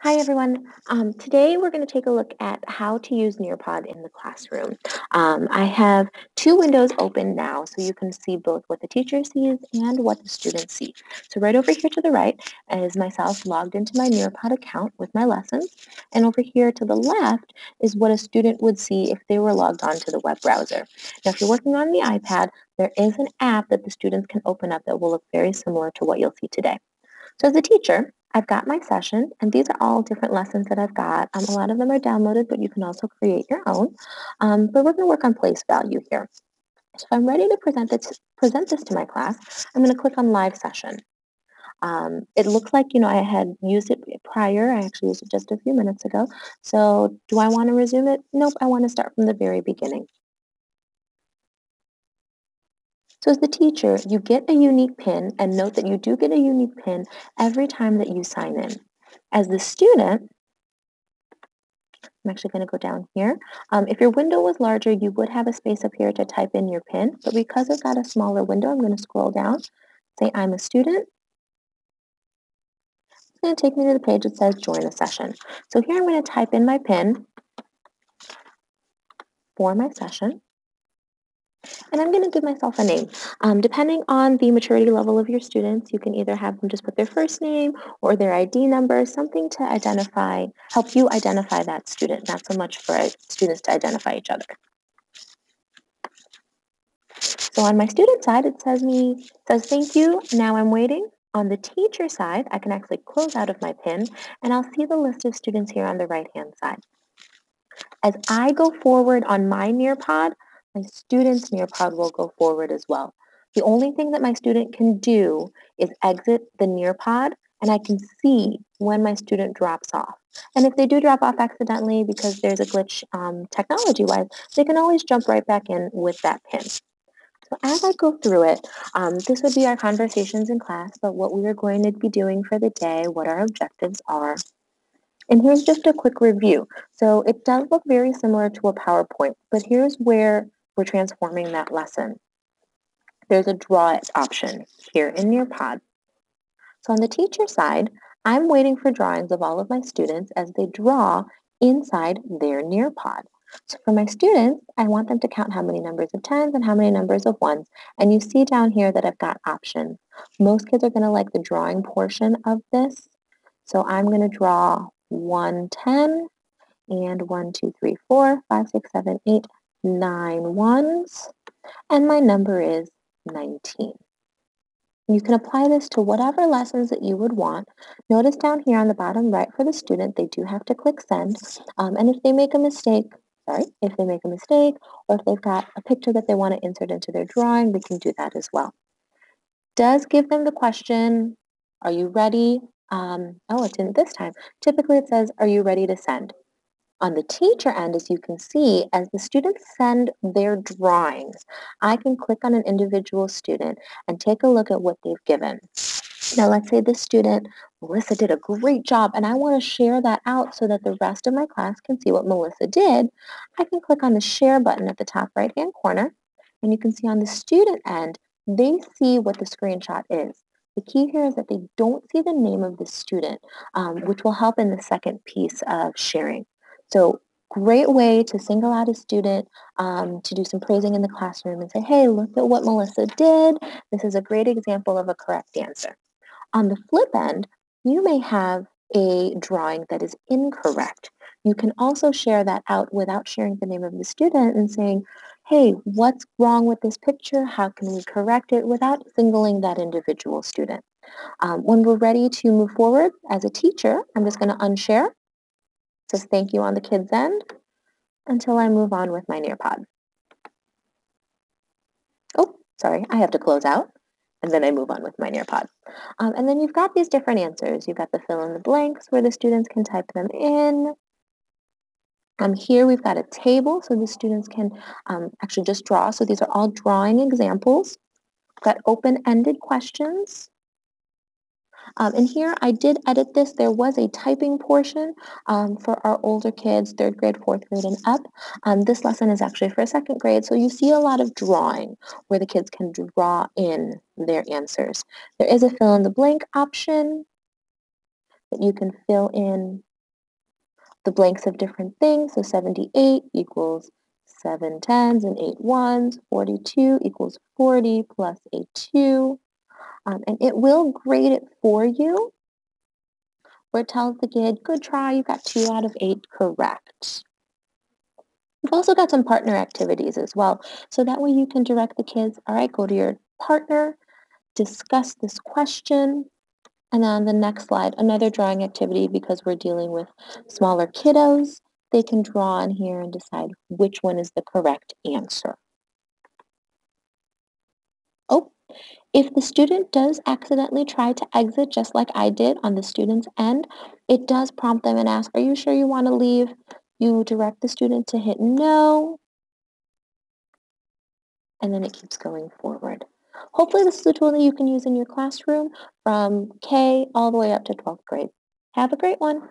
Hi, everyone. Today we're going to take a look at how to use Nearpod in the classroom. I have two windows open now, so you can see both what the teacher sees and what the students see. So right over here to the right is myself logged into my Nearpod account with my lessons, and over here to the left is what a student would see if they were logged on to the web browser. Now, if you're working on the iPad, there is an app that the students can open up that will look very similar to what you'll see today. So as a teacher, I've got my session, and these are all different lessons that I've got. A lot of them are downloaded, but you can also create your own. But we're going to work on place value here. So if I'm ready to present this to my class, I'm going to click on Live Session. It looks like, I had used it prior. I actually used it just a few minutes ago. So do I want to resume it? Nope, I want to start from the very beginning. So as the teacher, you get a unique PIN, and note that you do get a unique PIN every time that you sign in. As the student, I'm actually going to go down here. If your window was larger, you would have a space up here to type in your PIN, but because I've got a smaller window, I'm going to scroll down, say I'm a student. It's going to take me to the page that says join a session. So here I'm going to type in my PIN for my session. And I'm going to give myself a name. Depending on the maturity level of your students, you can either have them just put their first name or their ID number, something to help you identify that student, not so much for students to identify each other. So on my student side, it says thank you, now I'm waiting. On the teacher side, I can actually close out of my PIN, and I'll see the list of students here on the right-hand side. As I go forward on my Nearpod, my student's Nearpod will go forward as well. The only thing that my student can do is exit the Nearpod, and I can see when my student drops off. And if they do drop off accidentally because there's a glitch technology-wise, they can always jump right back in with that PIN. So as I go through it, this would be our conversations in class about what we are going to be doing for the day, what our objectives are. And here's just a quick review. So it does look very similar to a PowerPoint, but here's where we're transforming that lesson. There's a draw it option here in Nearpod. So on the teacher side, I'm waiting for drawings of all of my students as they draw inside their Nearpod. So for my students, I want them to count how many numbers of tens and how many numbers of ones. And you see down here that I've got options. Most kids are going to like the drawing portion of this. So I'm going to draw 1, 10, and 1, 2, 3, 4, 5, 6, 7, 8, 9 ones. And my number is 19. You can apply this to whatever lessons that you would want. Notice down here on the bottom right for the student, they do have to click send. And if they make a mistake, or if they've got a picture that they want to insert into their drawing, they can do that as well. Does give them the question, are you ready? It didn't this time. Typically it says, are you ready to send? On the teacher end, as you can see, as the students send their drawings, I can click on an individual student and take a look at what they've given. Now, let's say this student, Melissa, did a great job, and I want to share that out so that the rest of my class can see what Melissa did. I can click on the share button at the top right-hand corner, and you can see on the student end, they see what the screenshot is. The key here is that they don't see the name of the student, which will help in the second piece of sharing. So great way to single out a student, to do some praising in the classroom and say, hey, look at what Melissa did. This is a great example of a correct answer. On the flip end, you may have a drawing that is incorrect. You can also share that out without sharing the name of the student and saying, hey, what's wrong with this picture? How can we correct it without singling that individual student? When we're ready to move forward as a teacher, I'm just going to unshare. It says thank you on the kids' end until I move on with my Nearpod. Oh, sorry, I have to close out. And then I move on with my Nearpod. And then you've got these different answers. You've got the fill in the blanks where the students can type them in. Here we've got a table so the students can actually just draw. So these are all drawing examples. We've got open-ended questions. And here I did edit this. There was a typing portion for our older kids, 3rd grade, 4th grade, and up. This lesson is actually for 2nd grade, so you see a lot of drawing where the kids can draw in their answers. There is a fill in the blank option that you can fill in the blanks of different things. So 78 equals 7 tens and 8 ones. 42 equals 40 plus a 2. And it will grade it for you, where it tells the kid, good try, you got 2 out of 8 correct. We've also got some partner activities as well. So that way you can direct the kids, all right, go to your partner, discuss this question. And then on the next slide, another drawing activity because we're dealing with smaller kiddos. They can draw in here and decide which one is the correct answer. Oh, if the student does accidentally try to exit just like I did on the student's end, it does prompt them and ask, are you sure you want to leave? You direct the student to hit no, and then it keeps going forward. Hopefully this is a tool that you can use in your classroom from K all the way up to 12th grade. Have a great one.